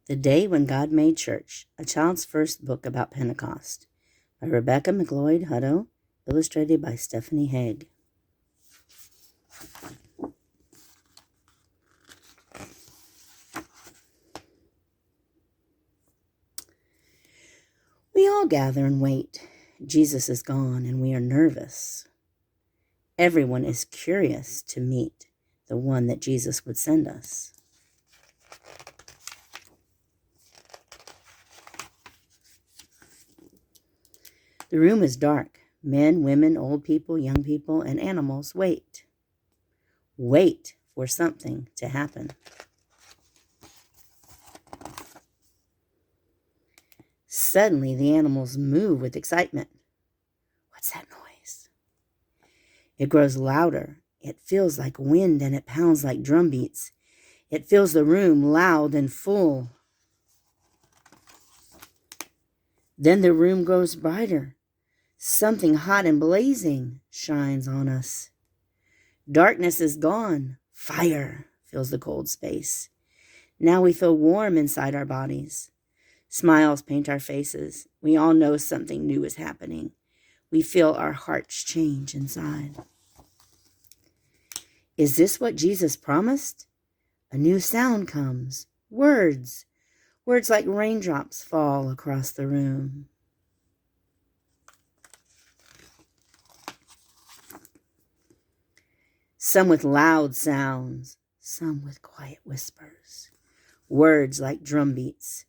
The Day When God Made Church, a child's first book about Pentecost, by Rebecca McLeod Hutto, illustrated by Stephanie Haig. We all gather and wait. Jesus is gone and we are nervous. Everyone is curious to meet the one that Jesus would send us. The room is dark. Men, women, old people, young people, and animals wait. Wait for something to happen. Suddenly, the animals move with excitement. What's that noise? It grows louder. It feels like wind and it pounds like drum beats. It fills the room loud and full. Then the room grows brighter. Something hot and blazing shines on us. Darkness is gone. Fire fills the cold space. Now we feel warm inside our bodies. Smiles paint our faces. We all know something new is happening. We feel our hearts change inside. Is this what Jesus promised? A new sound comes. Words. Words like raindrops fall across the room. Some with loud sounds, some with quiet whispers. Words like drum beats,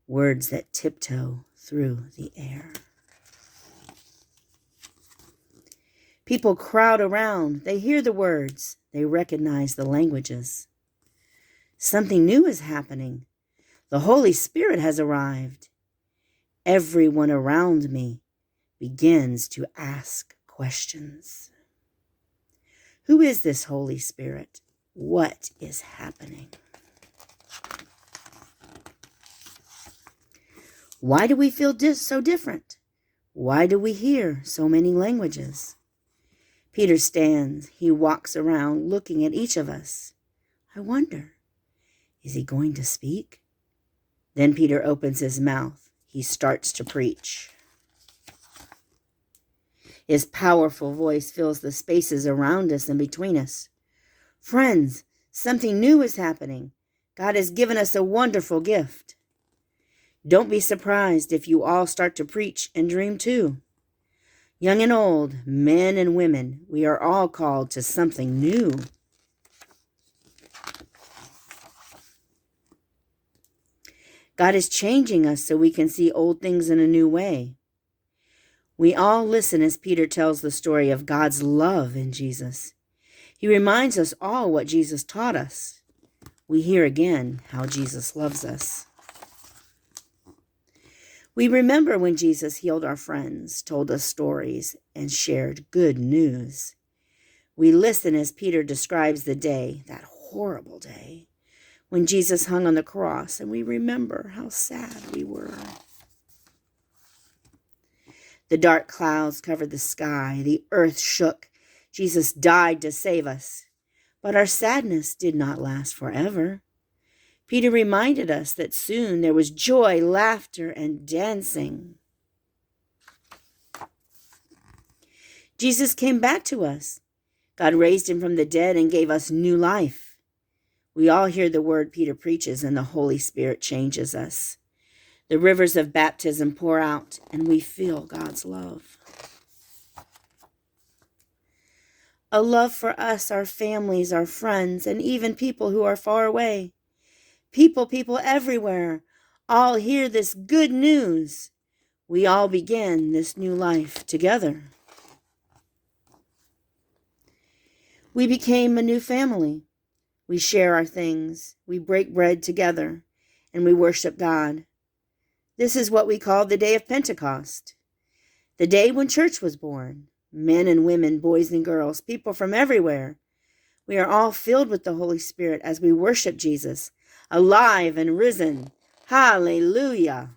words that tiptoe through the air. People crowd around. They hear the words. They recognize the languages. Something new is happening. The Holy Spirit has arrived. Everyone around me begins to ask questions. Who is this Holy Spirit? What is happening? Why do we feel so different? Why do we hear so many languages? Peter stands. He walks around looking at each of us. I wonder, is he going to speak? Then Peter opens his mouth. He starts to preach. His powerful voice fills the spaces around us and between us. Friends, something new is happening. God has given us a wonderful gift. Don't be surprised if you all start to preach and dream too. Young and old, men and women, we are all called to something new. God is changing us so we can see old things in a new way. We all listen as Peter tells the story of God's love in Jesus. He reminds us all what Jesus taught us. We hear again how Jesus loves us. We remember when Jesus healed our friends, told us stories, and shared good news. We listen as Peter describes the day, that horrible day, when Jesus hung on the cross, and we remember how sad we were. The dark clouds covered the sky. The earth shook. Jesus died to save us. But our sadness did not last forever. Peter reminded us that soon there was joy, laughter, and dancing. Jesus came back to us. God raised him from the dead and gave us new life. We all hear the word Peter preaches, and the Holy Spirit changes us. The rivers of baptism pour out, and we feel God's love. A love for us, our families, our friends, and even people who are far away. People everywhere, all hear this good news. We all begin this new life together. We became a new family. We share our things. We break bread together, and we worship God. This is what we call the day of Pentecost, the day when church was born. Men and women, boys and girls, people from everywhere. We are all filled with the Holy Spirit as we worship Jesus, alive and risen. Hallelujah.